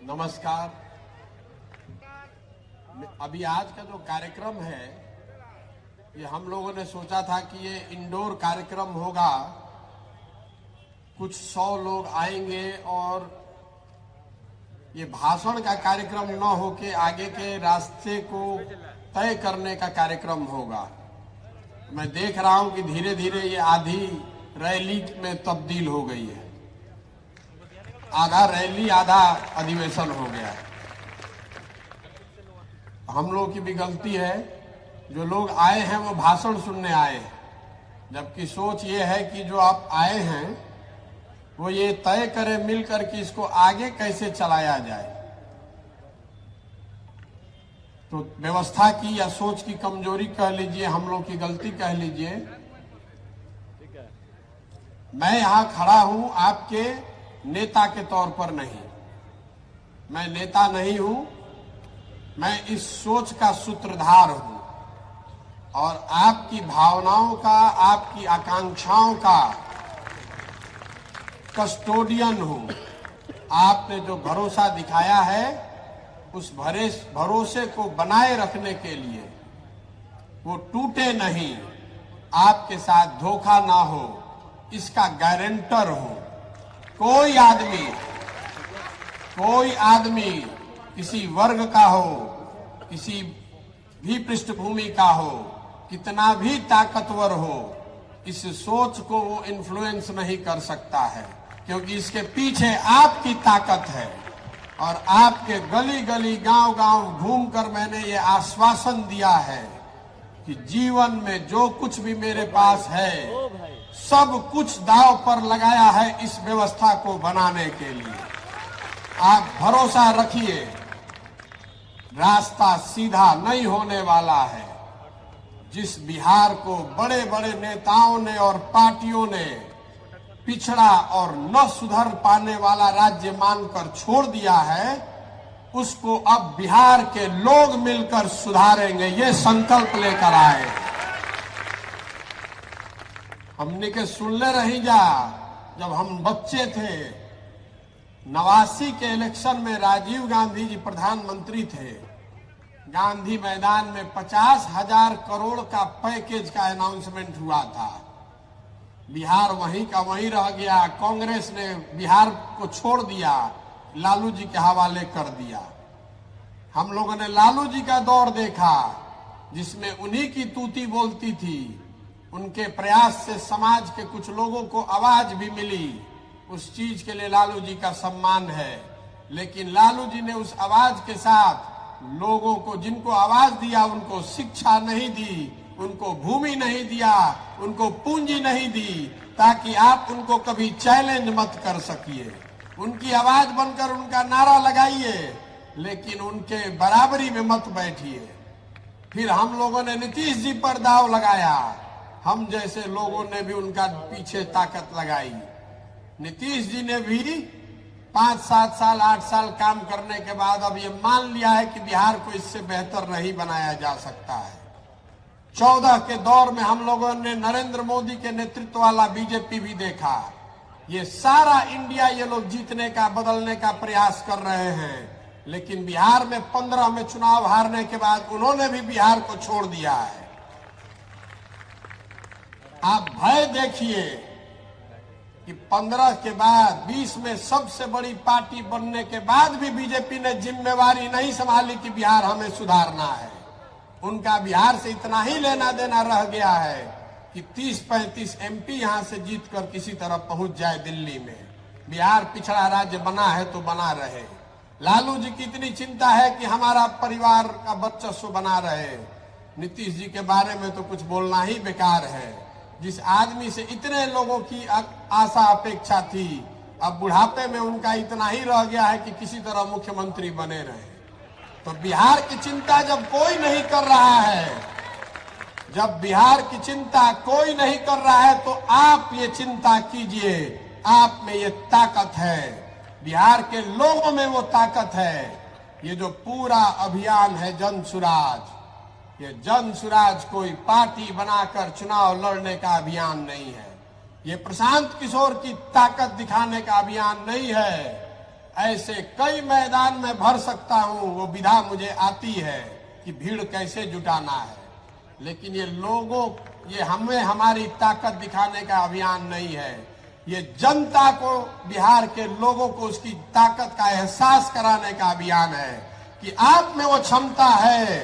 नमस्कार। अभी आज का जो कार्यक्रम है ये हम लोगों ने सोचा था कि ये इंडोर कार्यक्रम होगा, कुछ 100 लोग आएंगे और ये भाषण का कार्यक्रम न होके आगे के रास्ते को तय करने का कार्यक्रम होगा। मैं देख रहा हूं कि धीरे धीरे ये आधी रैली में तब्दील हो गई है। आधा रैली आधा अधिवेशन हो गया है। हम लोग की भी गलती है, जो लोग आए हैं वो भाषण सुनने आए हैं, जबकि सोच ये है कि जो आप आए हैं वो ये तय करें मिलकर कि इसको आगे कैसे चलाया जाए। तो व्यवस्था की या सोच की कमजोरी कह लीजिए, हम लोग की गलती कह लीजिए। मैं यहां खड़ा हूं आपके नेता के तौर पर नहीं, मैं नेता नहीं हूं, मैं इस सोच का सूत्रधार हूं और आपकी भावनाओं का, आपकी आकांक्षाओं का कस्टोडियन हूं। आपने जो भरोसा दिखाया है उस भरोसे को बनाए रखने के लिए, वो टूटे नहीं, आपके साथ धोखा ना हो, इसका गारंटर हूं। कोई आदमी किसी वर्ग का हो, किसी भी पृष्ठभूमि का हो, कितना भी ताकतवर हो, इस सोच को वो इन्फ्लुएंस नहीं कर सकता है, क्योंकि इसके पीछे आपकी ताकत है। और आपके गली गली गांव-गांव घूमकर मैंने ये आश्वासन दिया है कि जीवन में जो कुछ भी मेरे पास है सब कुछ दांव पर लगाया है इस व्यवस्था को बनाने के लिए। आप भरोसा रखिए, रास्ता सीधा नहीं होने वाला है। जिस बिहार को बड़े बड़े नेताओं ने और पार्टियों ने पिछड़ा और न सुधर पाने वाला राज्य मानकर छोड़ दिया है, उसको अब बिहार के लोग मिलकर सुधारेंगे, ये संकल्प लेकर आए। हमने के सुनले रही जा, जब हम बच्चे थे 89 के इलेक्शन में राजीव गांधी जी प्रधानमंत्री थे, गांधी मैदान में 50,000 करोड़ का पैकेज का अनाउंसमेंट हुआ था। बिहार वहीं का वहीं रह गया। कांग्रेस ने बिहार को छोड़ दिया, लालू जी के हवाले कर दिया। हम लोगों ने लालू जी का दौर देखा जिसमें उन्हीं की तूती बोलती थी। उनके प्रयास से समाज के कुछ लोगों को आवाज भी मिली, उस चीज के लिए लालू जी का सम्मान है। लेकिन लालू जी ने उस आवाज के साथ लोगों को, जिनको आवाज दिया, उनको शिक्षा नहीं दी, उनको भूमि नहीं दिया, उनको पूंजी नहीं दी, ताकि आप उनको कभी चैलेंज मत कर सकिए। उनकी आवाज बनकर उनका नारा लगाइए, लेकिन उनके बराबरी में मत बैठिए। फिर हम लोगों ने नीतीश जी पर दाव लगाया, हम जैसे लोगों ने भी उनका पीछे ताकत लगाई। नीतीश जी ने भी 5, 7 साल, 8 साल काम करने के बाद अब ये मान लिया है कि बिहार को इससे बेहतर नहीं बनाया जा सकता है। 14 के दौर में हम लोगों ने नरेंद्र मोदी के नेतृत्व वाला बीजेपी भी देखा। ये सारा इंडिया ये लोग जीतने का, बदलने का प्रयास कर रहे हैं, लेकिन बिहार में 15 में चुनाव हारने के बाद उन्होंने भी बिहार को छोड़ दिया है। आप भय देखिए कि 15 के बाद 20 में सबसे बड़ी पार्टी बनने के बाद भी बीजेपी ने जिम्मेवारी नहीं संभाली कि बिहार हमें सुधारना है। उनका बिहार से इतना ही लेना देना रह गया है कि 30-35 एमपी यहां से जीतकर किसी तरह पहुंच जाए दिल्ली में। बिहार पिछड़ा राज्य बना है तो बना रहे। लालू जी की इतनी चिंता है कि हमारा परिवार का वर्चस्व बना रहे। नीतीश जी के बारे में तो कुछ बोलना ही बेकार है। जिस आदमी से इतने लोगों की आशा अपेक्षा थी, अब बुढ़ापे में उनका इतना ही रह गया है कि किसी तरह मुख्यमंत्री बने रहे। तो बिहार की चिंता जब कोई नहीं कर रहा है, जब बिहार की चिंता कोई नहीं कर रहा है, तो आप ये चिंता कीजिए। आप में ये ताकत है, बिहार के लोगों में वो ताकत है। ये जो पूरा अभियान है जन सुराज, ये जन सुराज कोई पार्टी बनाकर चुनाव लड़ने का अभियान नहीं है। ये प्रशांत किशोर की ताकत दिखाने का अभियान नहीं है। ऐसे कई मैदान में भर सकता हूं, वो विधा मुझे आती है कि भीड़ कैसे जुटाना है। लेकिन ये हमें हमारी ताकत दिखाने का अभियान नहीं है, ये जनता को, बिहार के लोगों को उसकी ताकत का एहसास कराने का अभियान है कि आप में वो क्षमता है।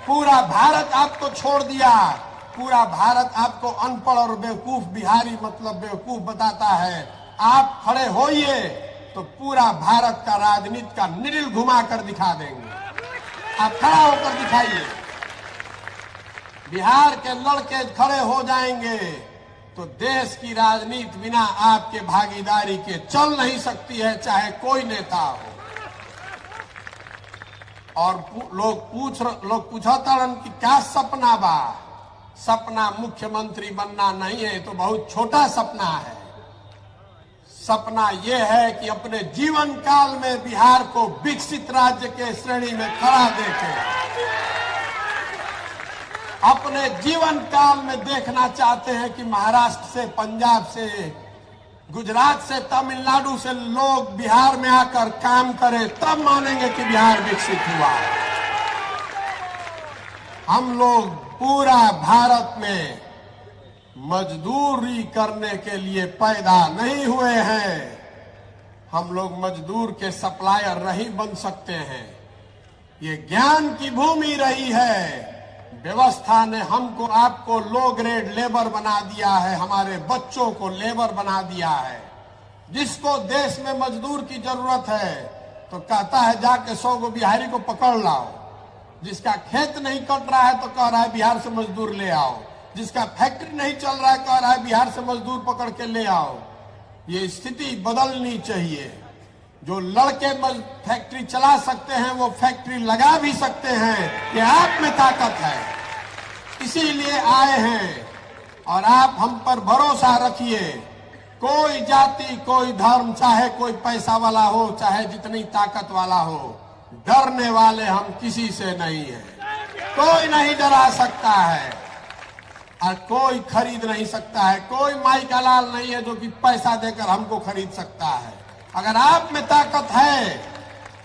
पूरा भारत आपको छोड़ दिया, पूरा भारत आपको अनपढ़ और बेवकूफ, बिहारी मतलब बेवकूफ बताता है। आप खड़े होइए तो पूरा भारत का राजनीति का निडिल घुमा कर दिखा देंगे। आप खड़ा होकर दिखाइए, बिहार के लड़के खड़े हो जाएंगे तो देश की राजनीति बिना आपके भागीदारी के चल नहीं सकती है, चाहे कोई नेता हो। और लोग पूछतारन कि क्या सपना बा। सपना मुख्यमंत्री बनना नहीं है, तो बहुत छोटा सपना है। सपना यह है कि अपने जीवन काल में बिहार को विकसित राज्य के श्रेणी में खड़ा देके, अपने जीवन काल में देखना चाहते हैं कि महाराष्ट्र से, पंजाब से, गुजरात से, तमिलनाडु से लोग बिहार में आकर काम करें, तब मानेंगे कि बिहार विकसित हुआ। हम लोग पूरा भारत में मजदूरी करने के लिए पैदा नहीं हुए हैं। हम लोग मजदूर के सप्लायर नहीं बन सकते हैं। ये ज्ञान की भूमि रही है। व्यवस्था ने हमको, आपको लो ग्रेड लेबर बना दिया है, हमारे बच्चों को लेबर बना दिया है। जिसको देश में मजदूर की जरूरत है तो कहता है जाके 100 गो बिहारी को पकड़ लाओ। जिसका खेत नहीं कट रहा है तो कह रहा है बिहार से मजदूर ले आओ। जिसका फैक्ट्री नहीं चल रहा है कह रहा है बिहार से मजदूर पकड़ के ले आओ। ये स्थिति बदलनी चाहिए। जो लड़के फैक्ट्री चला सकते हैं वो फैक्ट्री लगा भी सकते हैं। कि आप में ताकत है, इसीलिए आए हैं। और आप हम पर भरोसा रखिए। कोई जाति, कोई धर्म, चाहे कोई पैसा वाला हो, चाहे जितनी ताकत वाला हो, डरने वाले हम किसी से नहीं है। कोई नहीं डरा सकता है और कोई खरीद नहीं सकता है। कोई माई का लाल नहीं है जो कि पैसा देकर हमको खरीद सकता है। अगर आप में ताकत है,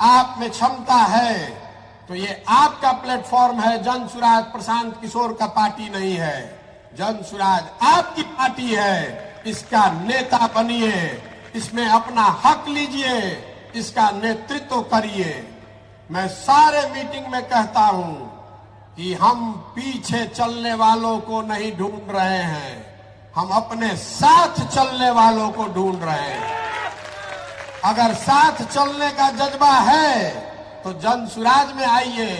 आप में क्षमता है, तो ये आपका प्लेटफॉर्म है। जन सुराज प्रशांत किशोर का पार्टी नहीं है, जन सुराज आपकी पार्टी है। इसका नेता बनिए, इसमें अपना हक लीजिए, इसका नेतृत्व करिए। मैं सारे मीटिंग में कहता हूं कि हम पीछे चलने वालों को नहीं ढूंढ रहे हैं, हम अपने साथ चलने वालों को ढूंढ रहे हैं। अगर साथ चलने का जज्बा है तो जन सुराज में आइए।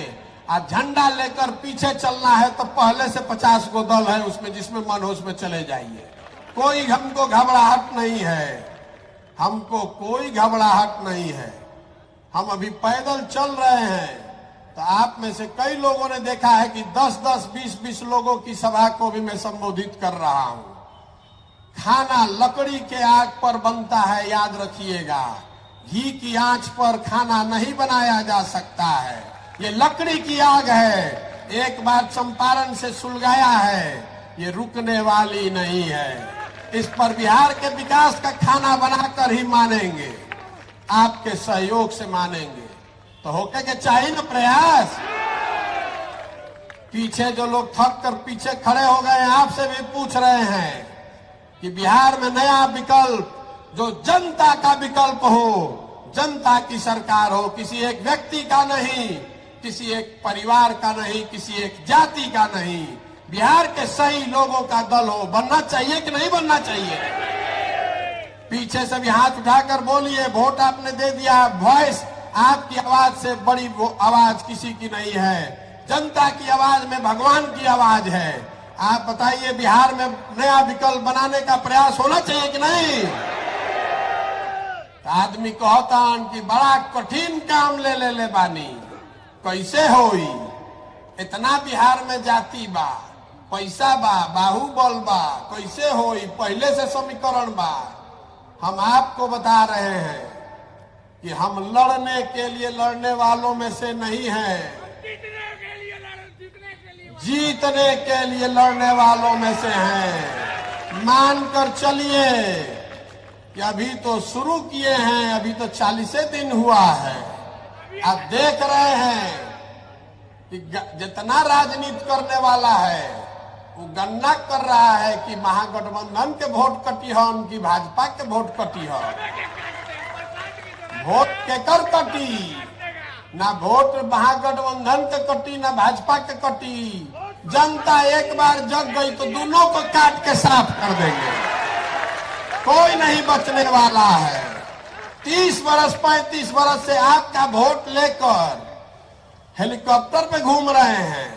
और झंडा लेकर पीछे चलना है तो पहले से 50 गो दल है उसमें, जिसमें मन हो उसमें चले जाइए। कोई हमको घबराहट नहीं है, हमको कोई घबराहट नहीं है। हम अभी पैदल चल रहे हैं तो आप में से कई लोगों ने देखा है कि 10-10, 20-20 लोगों की सभा को भी मैं संबोधित कर रहा हूं। खाना लकड़ी के आग पर बनता है, याद रखिएगा। घी की आंच पर खाना नहीं बनाया जा सकता है। ये लकड़ी की आग है, एक बार चंपारण से सुलगाया है, ये रुकने वाली नहीं है। इस पर बिहार के विकास का खाना बनाकर ही मानेंगे, आपके सहयोग से मानेंगे। तो होके के चाहिए ना प्रयास। पीछे जो लोग थक कर पीछे खड़े हो गए, आपसे भी पूछ रहे हैं कि बिहार में नया विकल्प, जो जनता का विकल्प हो, जनता की सरकार हो, किसी एक व्यक्ति का नहीं, किसी एक परिवार का नहीं, किसी एक जाति का नहीं, बिहार के सही लोगों का दल हो। बनना चाहिए कि नहीं बनना चाहिए? पीछे से भी हाथ उठाकर बोलिए, वोट आपने दे दिया। वॉइस, आपकी आवाज से बड़ी वो आवाज किसी की नहीं है। जनता की आवाज में भगवान की आवाज है। आप बताइए, बिहार में नया विकल्प बनाने का प्रयास होना चाहिए कि नहीं? आदमी कहता कि बड़ा कठिन काम ले बानी, कैसे होई? इतना बिहार में जाति बा, पैसा बा, बाहुबल बा, कैसे होई? पहले से समीकरण बा। हम आपको बता रहे हैं कि हम लड़ने के लिए लड़ने वालों में से नहीं हैं, जीतने के लिए लड़ने वालों में से हैं। मानकर चलिए, कि अभी तो शुरू किए हैं, अभी तो 40 दिन हुआ है। आप देख रहे हैं कि जितना राजनीति करने वाला है वो गन्ना कर रहा है कि महागठबंधन के वोट कटी है, उनकी भाजपा के वोट कटी है। वोट केकर कटी? ना वोट महागठबंधन के कटी, ना भाजपा के कटी। जनता एक बार जग गई तो दोनों को काट के साफ कर देंगे, कोई नहीं बचने वाला है। 30 बरस 35 बरस से आपका वोट लेकर हेलीकॉप्टर पे घूम रहे हैं,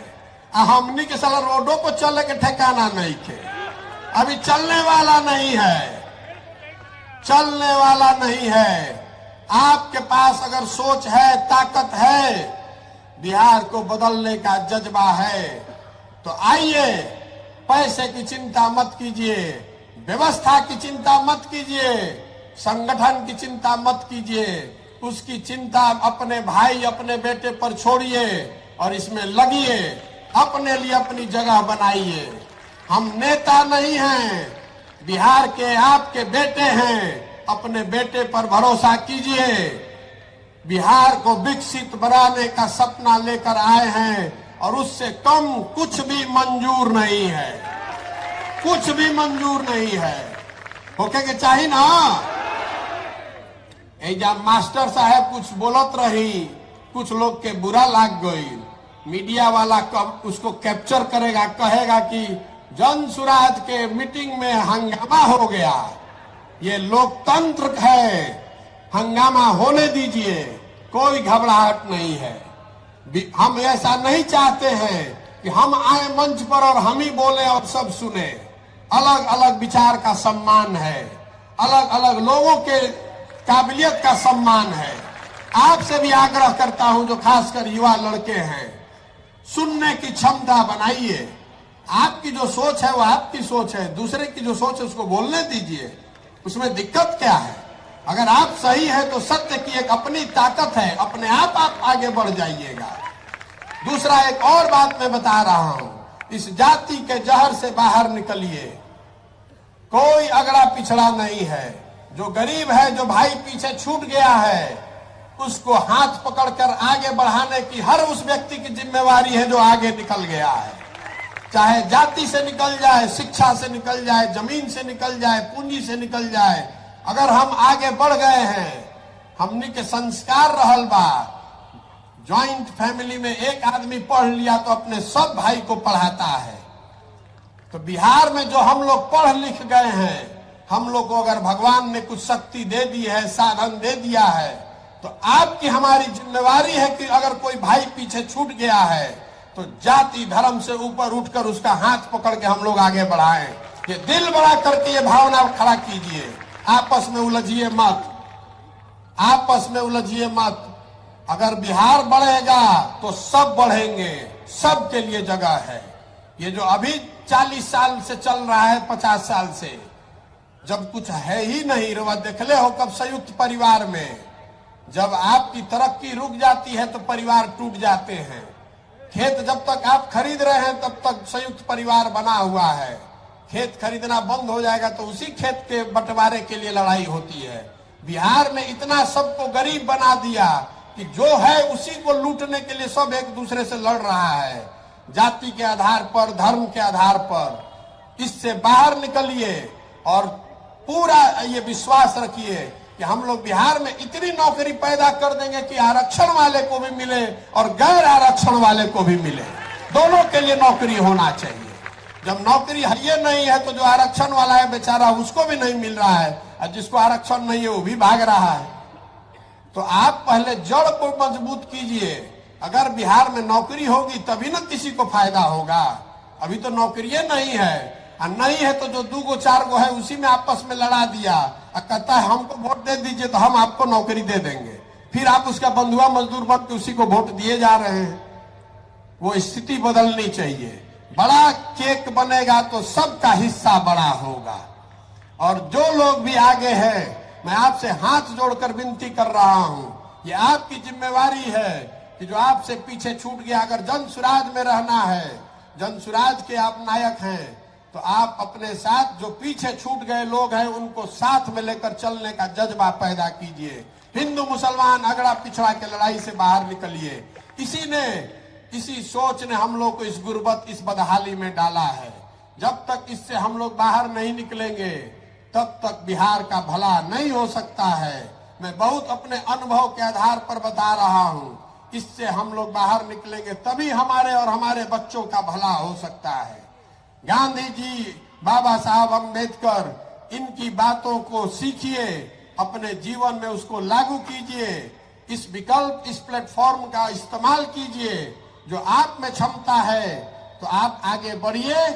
हमनी के साला रोडों को चलने के ठिकाना नहीं थे। अभी चलने वाला नहीं है, चलने वाला नहीं है। आपके पास अगर सोच है, ताकत है, बिहार को बदलने का जज्बा है, तो आइए। पैसे की चिंता मत कीजिए, व्यवस्था की चिंता मत कीजिए, संगठन की चिंता मत कीजिए। उसकी चिंता अपने भाई, अपने बेटे पर छोड़िए और इसमें लगिए। अपने लिए अपनी जगह बनाइए। हम नेता नहीं हैं, बिहार के आपके बेटे हैं। अपने बेटे पर भरोसा कीजिए। बिहार को विकसित बनाने का सपना लेकर आए हैं और उससे कम कुछ भी मंजूर नहीं है, कुछ भी मंजूर नहीं है। होके के चाहिए ना। एजा मास्टर साहब कुछ बोलत रही, कुछ लोग के बुरा लाग गई। मीडिया वाला कब उसको कैप्चर करेगा, कहेगा कि जन सुराज के मीटिंग में हंगामा हो गया। ये लोकतंत्र है, हंगामा होने दीजिए, कोई घबराहट नहीं है। हम ऐसा नहीं चाहते हैं कि हम आए मंच पर और हम ही बोले और सब सुने। अलग अलग विचार का सम्मान है, अलग अलग लोगों के काबिलियत का सम्मान है। आपसे भी आग्रह करता हूं, जो खासकर युवा लड़के हैं, सुनने की क्षमता बनाइए। आपकी जो सोच है वो आपकी सोच है, दूसरे की जो सोच है उसको बोलने दीजिए। उसमें दिक्कत क्या है? अगर आप सही है तो सत्य की एक अपनी ताकत है, अपने आप आगे बढ़ जाइएगा। दूसरा एक और बात मैं बता रहा हूं, इस जाति के जहर से बाहर निकलिए। कोई अगड़ा पिछड़ा नहीं है। जो गरीब है, जो भाई पीछे छूट गया है, उसको हाथ पकड़कर आगे बढ़ाने की हर उस व्यक्ति की जिम्मेवारी है जो आगे निकल गया है। चाहे जाति से निकल जाए, शिक्षा से निकल जाए, जमीन से निकल जाए, पूंजी से निकल जाए, अगर हम आगे बढ़ गए हैं, हमनी के संस्कार रहल बा। ज्वाइंट फैमिली में एक आदमी पढ़ लिया तो अपने सब भाई को पढ़ाता है। तो बिहार में जो हम लोग पढ़ लिख गए हैं, हम लोग को अगर भगवान ने कुछ शक्ति दे दी है, साधन दे दिया है, तो आपकी हमारी जिम्मेवारी है कि अगर कोई भाई पीछे छूट गया है तो जाति धर्म से ऊपर उठकर उसका हाथ पकड़ के हम लोग आगे बढ़ाएं। ये दिल बड़ा करके ये भावना खड़ा कीजिए। आपस में उलझिए मत, आपस में उलझिए मत। अगर बिहार बढ़ेगा तो सब बढ़ेंगे, सब के लिए जगह है। ये जो अभी 40 साल से चल रहा है, 50 साल से, जब कुछ है ही नहीं, रोवा देखले हो कब संयुक्त परिवार में जब आपकी तरक्की रुक जाती है तो परिवार टूट जाते हैं। खेत जब तक आप खरीद रहे हैं तब तक संयुक्त परिवार बना हुआ है। खेत खरीदना बंद हो जाएगा तो उसी खेत के बंटवारे के लिए लड़ाई होती है। बिहार ने इतना सबको गरीब बना दिया कि जो है उसी को लूटने के लिए सब एक दूसरे से लड़ रहा है, जाति के आधार पर, धर्म के आधार पर। इससे बाहर निकलिए और पूरा ये विश्वास रखिए कि हम लोग बिहार में इतनी नौकरी पैदा कर देंगे कि आरक्षण वाले को भी मिले और गैर आरक्षण वाले को भी मिले, दोनों के लिए नौकरी होना चाहिए। जब नौकरी है ये नहीं है तो जो आरक्षण वाला है बेचारा उसको भी नहीं मिल रहा है, और जिसको आरक्षण नहीं है वो भी भाग रहा है। तो आप पहले जड़ को मजबूत कीजिए। अगर बिहार में नौकरी होगी तभी ना किसी को फायदा होगा। अभी तो नौकरी नहीं है, और नहीं है तो जो 2 गो 4 गो है उसी में आपस में लड़ा दिया और कहता है हमको वोट दे दीजिए तो हम आपको नौकरी दे देंगे। फिर आप उसका बंधुआ मजदूर बन के उसी को वोट दिए जा रहे हैं। वो स्थिति बदलनी चाहिए। बड़ा केक बनेगा तो सबका हिस्सा बड़ा होगा। और जो लोग भी आगे हैं, मैं आपसे हाथ जोड़कर विनती कर रहा हूं, ये आपकी जिम्मेवारी है कि जो आपसे पीछे छूट गया, अगर जन सुराज में रहना है, जन सुराज के आप नायक हैं, तो आप अपने साथ जो पीछे छूट गए लोग हैं उनको साथ में लेकर चलने का जज्बा पैदा कीजिए। हिंदू मुसलमान अगड़ा पिछड़ा के लड़ाई से बाहर निकलिए। इसी सोच ने हम लोग को इस गुर्बत, इस बदहाली में डाला है। जब तक इससे हम लोग बाहर नहीं निकलेंगे तब तक बिहार का भला नहीं हो सकता है। मैं बहुत अपने अनुभव के आधार पर बता रहा हूं। इससे हम लोग बाहर निकलेंगे तभी हमारे और हमारे बच्चों का भला हो सकता है। गांधी जी, बाबा साहब अम्बेडकर, इनकी बातों को सीखिए, अपने जीवन में उसको लागू कीजिए। इस विकल्प, इस प्लेटफॉर्म का इस्तेमाल कीजिए। जो आप में क्षमता है तो आप आगे बढ़िए,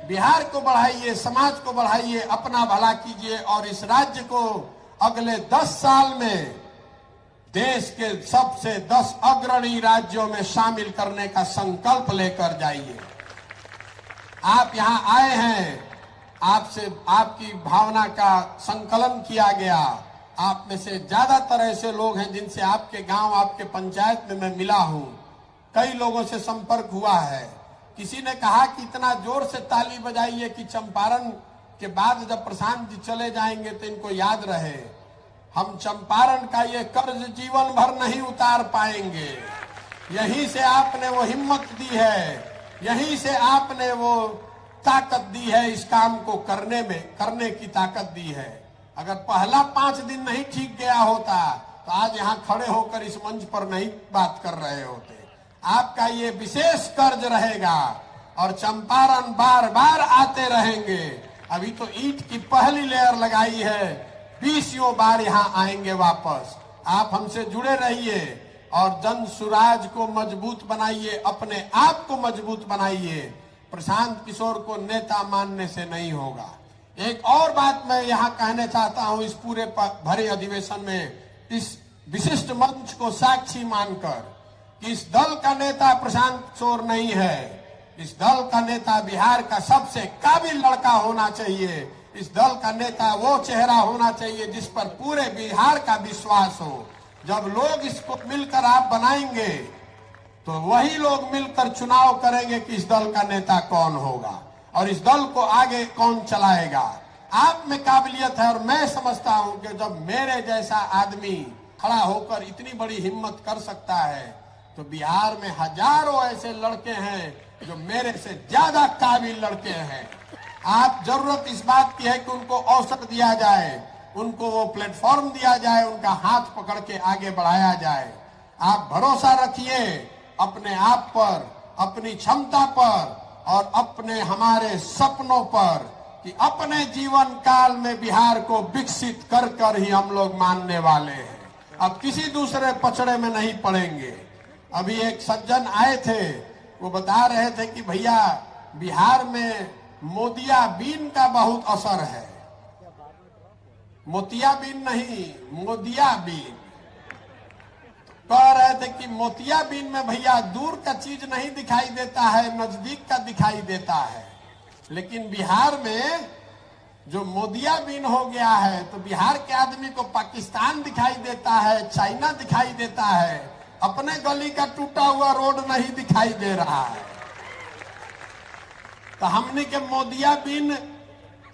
बिहार को बढ़ाइए, समाज को बढ़ाइए, अपना भला कीजिए और इस राज्य को अगले 10 साल में देश के सबसे 10 अग्रणी राज्यों में शामिल करने का संकल्प लेकर जाइए। आप यहां आए हैं, आपसे आपकी भावना का संकलन किया गया। आप में से ज्यादातर ऐसे लोग हैं जिनसे आपके गांव, आपके पंचायत में मैं मिला हूं। कई लोगों से संपर्क हुआ है। किसी ने कहा कि इतना जोर से ताली बजाइए कि चंपारण के बाद जब प्रशांत जी चले जाएंगे तो इनको याद रहे। हम चंपारण का ये कर्ज जीवन भर नहीं उतार पाएंगे। यहीं से आपने वो हिम्मत दी है, यहीं से आपने वो ताकत दी है, इस काम को करने की ताकत दी है। अगर पहला 5 दिन नहीं ठीक गया होता तो आज यहाँ खड़े होकर इस मंच पर नहीं बात कर रहे होते। आपका ये विशेष कर्ज रहेगा और चंपारण बार बार आते रहेंगे। अभी तो ईंट की पहली लेयर लगाई है, 20 बार यहाँ आएंगे वापस। आप हमसे जुड़े रहिए और जन सुराज को मजबूत बनाइए, अपने आप को मजबूत बनाइए। प्रशांत किशोर को नेता मानने से नहीं होगा। एक और बात मैं यहाँ कहना चाहता हूँ, इस पूरे भरे अधिवेशन में, इस विशिष्ट मंच को साक्षी मानकर कि इस दल का नेता प्रशांत किशोर नहीं है। इस दल का नेता बिहार का सबसे काबिल लड़का होना चाहिए। इस दल का नेता वो चेहरा होना चाहिए जिस पर पूरे बिहार का विश्वास हो। जब लोग इसको मिलकर आप बनाएंगे तो वही लोग मिलकर चुनाव करेंगे कि इस दल का नेता कौन होगा और इस दल को आगे कौन चलाएगा। आप में काबिलियत है और मैं समझता हूं कि जब मेरे जैसा आदमी खड़ा होकर इतनी बड़ी हिम्मत कर सकता है तो बिहार में हजारों ऐसे लड़के हैं जो मेरे से ज्यादा काबिल लड़के हैं। आप जरूरत इस बात की है कि उनको अवसर दिया जाए, उनको वो प्लेटफॉर्म दिया जाए, उनका हाथ पकड़ के आगे बढ़ाया जाए। आप भरोसा रखिए अपने आप पर, अपनी क्षमता पर और अपने हमारे सपनों पर कि अपने जीवन काल में बिहार को विकसित कर कर ही हम लोग मानने वाले हैं। अब किसी दूसरे पचड़े में नहीं पड़ेंगे। अभी एक सज्जन आए थे, वो बता रहे थे कि भैया बिहार में मोतियाबीन का बहुत असर है। मोतियाबीन नहीं, मोदियाबीन। कह रहे थे कि मोतियाबीन में भैया दूर का चीज नहीं दिखाई देता है, नजदीक का दिखाई देता है। लेकिन बिहार में जो मोदियाबीन हो गया है तो बिहार के आदमी को पाकिस्तान दिखाई देता है, चाइना दिखाई देता है, अपने गली का टूटा हुआ रोड नहीं दिखाई दे रहा है। तो हमने के मोदियाबीन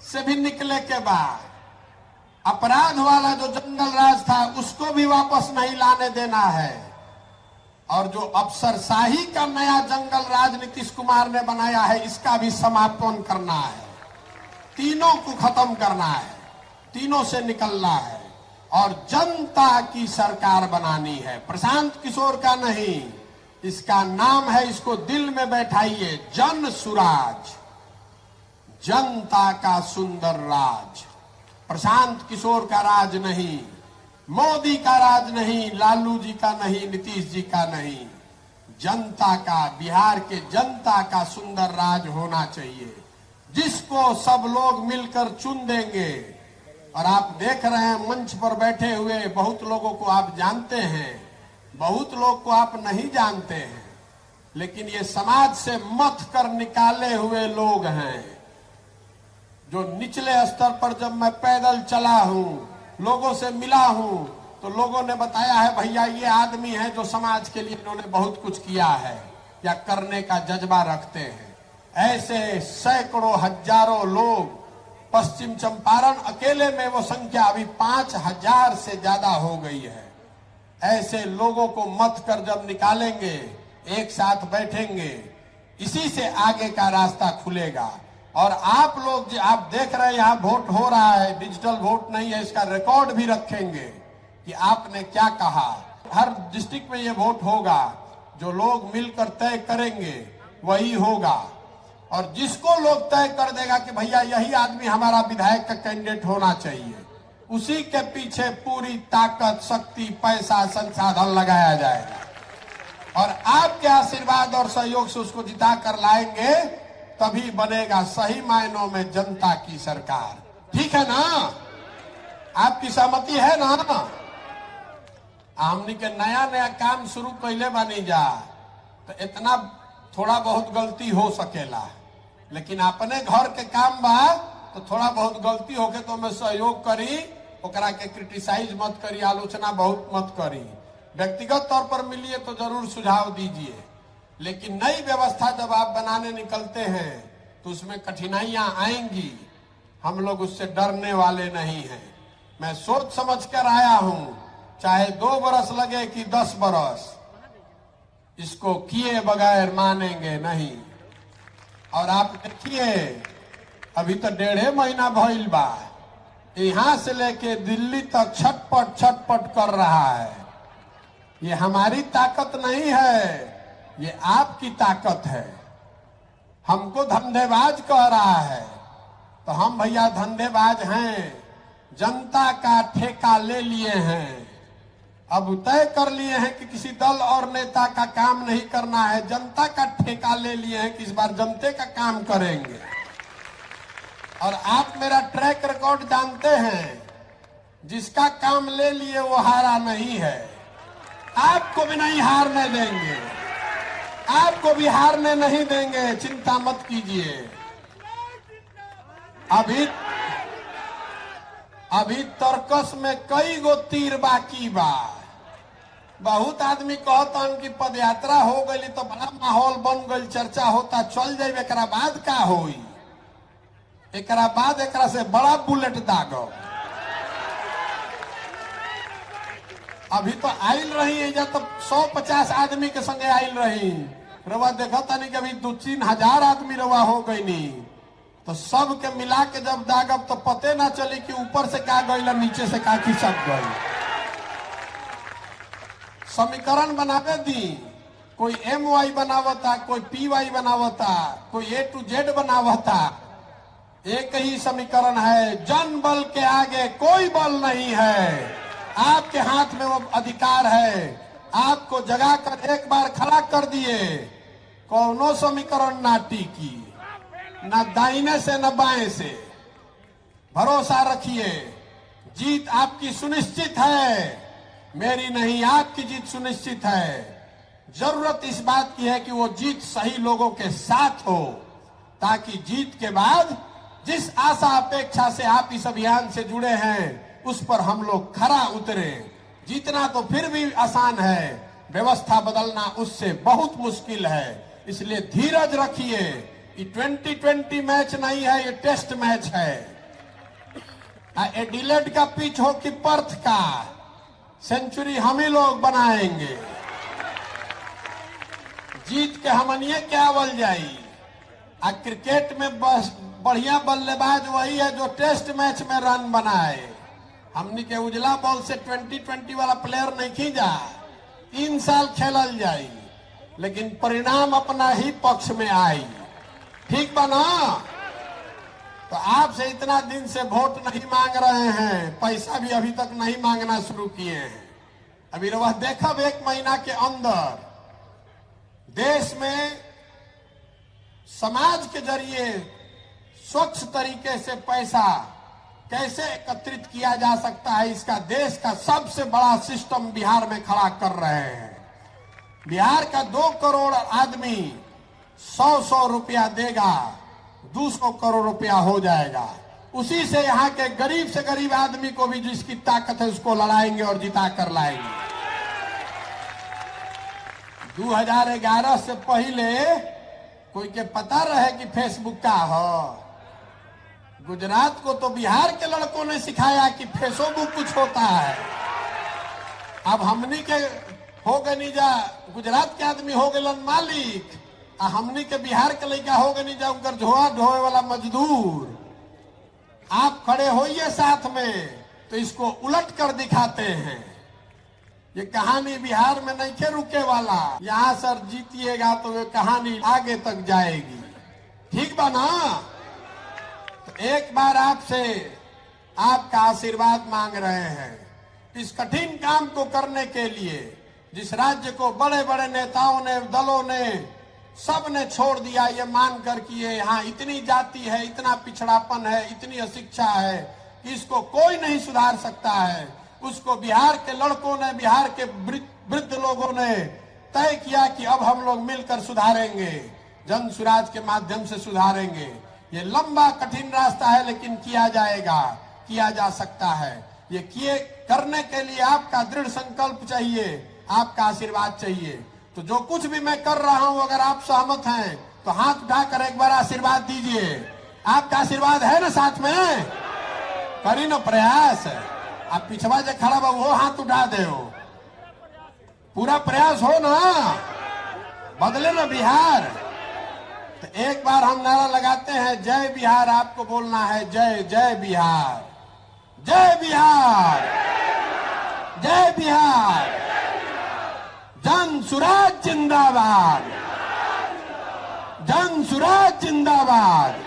से भी निकले के बाद अपराध वाला जो जंगल राज था उसको भी वापस नहीं लाने देना है और जो अफसरशाही का नया जंगल राज नीतीश कुमार ने बनाया है इसका भी समापन करना है। तीनों को खत्म करना है, तीनों से निकलना है और जनता की सरकार बनानी है, प्रशांत किशोर का नहीं। इसका नाम है, इसको दिल में बैठाइए, जन सुराज, जनता का सुंदर राज। प्रशांत किशोर का राज नहीं, मोदी का राज नहीं, लालू जी का नहीं, नीतीश जी का नहीं, जनता का, बिहार के जनता का सुंदर राज होना चाहिए जिसको सब लोग मिलकर चुन देंगे। और आप देख रहे हैं मंच पर बैठे हुए बहुत लोगों को आप जानते हैं, बहुत लोग को आप नहीं जानते हैं, लेकिन ये समाज से मथ कर निकाले हुए लोग हैं। जो निचले स्तर पर जब मैं पैदल चला हूं, लोगों से मिला हूं, तो लोगों ने बताया है भैया ये आदमी है जो समाज के लिए इन्होंने बहुत कुछ किया है या करने का जज्बा रखते हैं। ऐसे सैकड़ों हजारों लोग, पश्चिम चंपारण अकेले में वो संख्या अभी 5,000 से ज्यादा हो गई है। ऐसे लोगों को मत कर जब निकालेंगे, एक साथ बैठेंगे, इसी से आगे का रास्ता खुलेगा। और आप लोग जो आप देख रहे हैं यहाँ वोट हो रहा है, डिजिटल वोट नहीं है, इसका रिकॉर्ड भी रखेंगे कि आपने क्या कहा। हर डिस्ट्रिक्ट में ये वोट होगा, जो लोग मिलकर तय करेंगे वही होगा। और जिसको लोग तय कर देगा कि भैया यही आदमी हमारा विधायक का कैंडिडेट होना चाहिए, उसी के पीछे पूरी ताकत, शक्ति, पैसा, संसाधन लगाया जाएगा। और आपके आशीर्वाद और सहयोग से उसको जिता कर लाएंगे, तभी बनेगा सही मायनों में जनता की सरकार। ठीक है ना? आपकी सहमति है ना? हमनी के नया नया काम शुरू कैले बानी जा, तो इतना थोड़ा बहुत गलती हो सकेला, लेकिन अपने घर के काम बा तो थोड़ा बहुत गलती होके तो मैं सहयोग करी, ओकरा के क्रिटिसाइज मत करी, आलोचना बहुत मत करी। व्यक्तिगत तौर पर मिलिए तो जरूर सुझाव दीजिए, लेकिन नई व्यवस्था जब आप बनाने निकलते हैं तो उसमें कठिनाइयां आएंगी। हम लोग उससे डरने वाले नहीं हैं। मैं सोच समझ कर आया हूं, चाहे 2 बरस लगे कि 10 बरस, इसको किए बगैर मानेंगे नहीं। और आप देखिए, अभी तो 1.5 महीना भइल बा, यहां से लेके दिल्ली तक छटपट छटपट कर रहा है। ये हमारी ताकत नहीं है, ये आपकी ताकत है। हमको धंधेबाज कह रहा है, तो हम भैया धंधेबाज हैं। जनता का ठेका ले लिए हैं, अब तय कर लिए हैं कि किसी दल और नेता का काम नहीं करना है, जनता का ठेका ले लिए हैं कि इस बार जनता का काम करेंगे। और आप मेरा ट्रैक रिकॉर्ड जानते हैं, जिसका काम ले लिए वो हारा नहीं है। आपको भी नहीं हारने देंगे, आपको भी हारने नहीं देंगे, चिंता मत कीजिए। अभी तर्कस में कई गो तीर बाकी बा। बहुत आदमी कहता कि पद यात्रा हो गई तो बड़ा माहौल बन गई, चर्चा होता, चल जाए, एकरा बाद का होई? एकरा बाद एकरा से बड़ा बुलेट दागो। अभी तो आयल रही है, जब तो 150 आदमी के संगे आयल रही, रवा देखा था नहीं कि अभी 2-3 हजार आदमी रवा हो गई नहीं, तो सब के मिला के जब दागब तो पते ना चली कि ऊपर से क्या गई, नीचे से क्या खिसक गई। समीकरण बनावे दी, कोई MY बनावता, कोई PY बनावता, कोई A to Z बनावता। एक ही समीकरण है, जन बल के आगे कोई बल नहीं है। आपके हाथ में वो अधिकार है, आपको जगा कर एक बार खड़ा कर दिए, कौनो समीकरण ना टिकी, न दाहिने से न बाएं से। भरोसा रखिए, जीत आपकी सुनिश्चित है, मेरी नहीं, आपकी जीत सुनिश्चित है। जरूरत इस बात की है कि वो जीत सही लोगों के साथ हो, ताकि जीत के बाद जिस आशा अपेक्षा से आप इस अभियान से जुड़े हैं, उस पर हम लोग खरा उतरे। जीतना तो फिर भी आसान है, व्यवस्था बदलना उससे बहुत मुश्किल है। इसलिए धीरज रखिए। ये 2020 मैच नहीं है, ये टेस्ट मैच है। एडिलेड का पिच हो कि पर्थ का, सेंचुरी हम ही लोग बनाएंगे। जीत के हमनिए क्या बल जाई। क्रिकेट में बस बढ़िया बल्लेबाज वही है जो टेस्ट मैच में रन बनाए। हमनी के उजला बॉल से 2020 वाला प्लेयर नहीं खींचा, 3 साल खेलल जाई, लेकिन परिणाम अपना ही पक्ष में आई। ठीक बना? तो आपसे इतना दिन से वोट नहीं मांग रहे हैं, पैसा भी अभी तक नहीं मांगना शुरू किए हैं। अभी वह देखब 1 महीना के अंदर देश में समाज के जरिए स्वच्छ तरीके से पैसा कैसे एकत्रित किया जा सकता है, इसका देश का सबसे बड़ा सिस्टम बिहार में खड़ा कर रहे हैं। बिहार का 2 करोड़ आदमी 100-100 रुपया देगा, 200 करोड़ रुपया हो जाएगा। उसी से यहाँ के गरीब से गरीब आदमी को भी जिसकी ताकत है उसको लड़ाएंगे और जिता कर लाएंगे। 2011 से पहले कोई के पता रहे कि फेसबुक का हो। गुजरात को तो बिहार के लड़कों ने सिखाया कि फेसबुक कुछ होता है। अब हमनी के हो गए नहीं जा, गुजरात के आदमी हो गए मालिक, आ हमनी के बिहार के लड़का हो गए नहीं जा उनकर झोआ ढोए वाला मजदूर। आप खड़े होइए साथ में तो इसको उलट कर दिखाते हैं। ये कहानी बिहार में नहीं के रुके वाला, यहाँ सर जीतिएगा तो ये कहानी आगे तक जाएगी। ठीक बा ना? तो एक बार आपसे आपका आशीर्वाद मांग रहे हैं इस कठिन काम को करने के लिए, जिस राज्य को बड़े बड़े नेताओं ने, दलों ने, सब ने छोड़ दिया ये मानकर कि ये यहाँ इतनी जाति है, इतना पिछड़ापन है, इतनी अशिक्षा है, इसको कोई नहीं सुधार सकता है। उसको बिहार के लड़कों ने, बिहार के वृद्ध लोगों ने तय किया कि अब हम लोग मिलकर सुधारेंगे, जन सुराज के माध्यम से सुधारेंगे। ये लंबा कठिन रास्ता है लेकिन किया जाएगा, किया जा सकता है। ये किए करने के लिए आपका दृढ़ संकल्प चाहिए, आपका आशीर्वाद चाहिए। तो जो कुछ भी मैं कर रहा हूं, अगर आप सहमत हैं तो हाथ उठाकर एक बार आशीर्वाद दीजिए। आपका आशीर्वाद है ना साथ में? करी ना प्रयास। आप पिछवा जो खड़ा बा वो हाथ उठा दे, पूरा प्रयास हो ना, बदले ना बिहार। तो एक बार हम नारा लगाते हैं, जय बिहार। आपको बोलना है जय जय बिहार, जय बिहार, जय बिहार, जन सुराज जिंदाबाद, जन सुराज जिंदाबाद।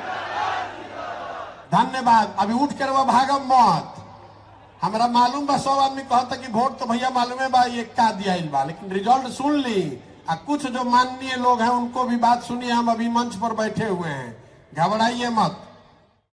धन्यवाद। अभी उठ कर वो भागम मत। हमारा मालूम बा 100 आदमी कहता कि वोट तो भैया मालूम है बा ये का दिया बा, लेकिन रिजल्ट सुन ली। कुछ जो माननीय लोग हैं उनको भी बात सुनिए। हम अभी मंच पर बैठे हुए हैं, घबराइए मत।